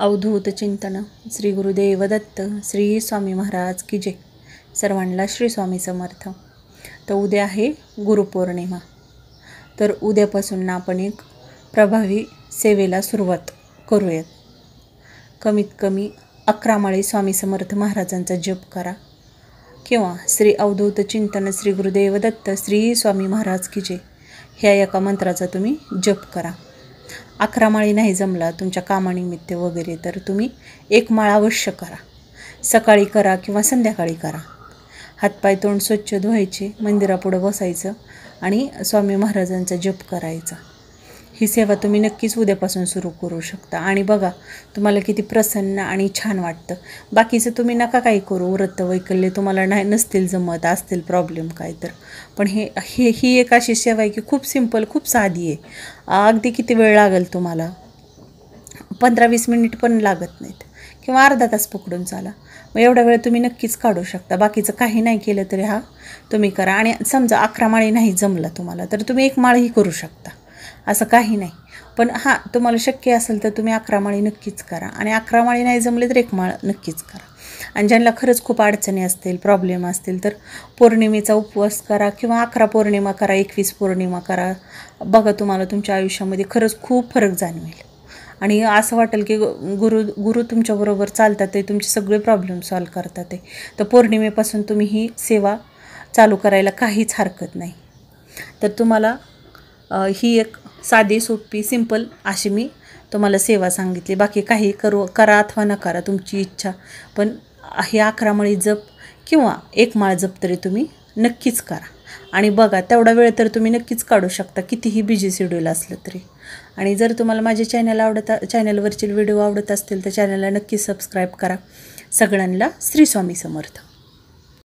अवधूत चिंतन श्री गुरुदेव दत्त श्री स्वामी महाराज की जय। सर्वांना श्री स्वामी समर्थ। तर उद्या आहे गुरुपौर्णिमा। तर उद्यापासून आपण एक प्रभावी सेवेला सुरुवात करूयात। कमीत कमी 11 माळी स्वामी समर्थ महाराजांचा जप करा किंवा श्री अवधूत चिंतन श्री गुरुदेव दत्त श्री स्वामी महाराज की जय ह्या एका मंत्राचा तुम्ही जप करा। 11 माळी नाही जमला तुमच्या कामानिमित्त वगैरे तर तुम्ही 1 माळ अवश्य करा। सकाळी करा किंवा संध्याकाळी करा। हातपाय तोंड स्वच्छ धुवायचे, मंदिरापुढे बसायचं आणि स्वामी महाराजांचा जप करायचा। ही सेवा तुम्ही नक्कीच उद्यापासून सुरू करू शकता आणि बघा तुम्हाला किती प्रसन्न आणि छान वाटतं। बाकीचं तुम्ही नका काही करू, व्रत वैकल्य तुम्हाला नसतील जमत, असतील प्रॉब्लेम काय तर, पण ही एक अशी सेवा आहे की खूप सिंपल, खूप साधी आहे। अगदी किती वेळ लागेल तुम्हाला, 15-20 मिनिट पण लागत नाहीत किंवा अर्धा तास पकडून चाला। मग एवढा वेळ तुम्ही नक्कीच काढू शकता। बाकीचं काही नाही केलं तरी हा तुम्ही करा। आणि समजा 11 माळी नाही जमला तुम्हाला तर तुम्ही 1 माळही करू शकता, असं काही नाही। पण हां, तुम्हाला शक्य असेल तर तुम्ही 11 माळी नक्कीच करा आणि 11 माळी नाही जमले तर 1 माळ नक्कीच करा। आणि ज्यांना खरंच खूप अडचणी असतील, प्रॉब्लेम असतील तर पौर्णिमेचा उपवास करा किंवा 11 पौर्णिमा करा, 21 पौर्णिमा करा। बघा तुम्हाला तुमच्या आयुष्यामध्ये खरंच खूप फरक जाणवेल आणि असं वाटेल की गुरु तुमच्याबरोबर चालतात, ते तुमचे सगळे प्रॉब्लेम सॉल्व करतात ते। तर पौर्णिमेपासून तुम्ही ही सेवा चालू करायला काहीच हरकत नाही। तर तुम्हाला ही एक साधी सोपी सिंपल अशी मी तुम्हाला सेवा सांगितली। बाकी काही करा अथवा न करा तुमची इच्छा, पण हे 11 माळी जप किंवा 1 माळ जप तरी तुम्ही नक्कीच करा आणि बघा तेवढा वेळ तर तुम्ही नक्कीच काढू शकता, कितीही बिझी शेड्यूल असलं तरी। आणि जर तुम्हाला माझे चॅनलवरचे व्हिडिओ आवडत असतील तर चॅनलला नक्की सबस्क्राईब करा। सगळ्यांना श्री स्वामी समर्थ।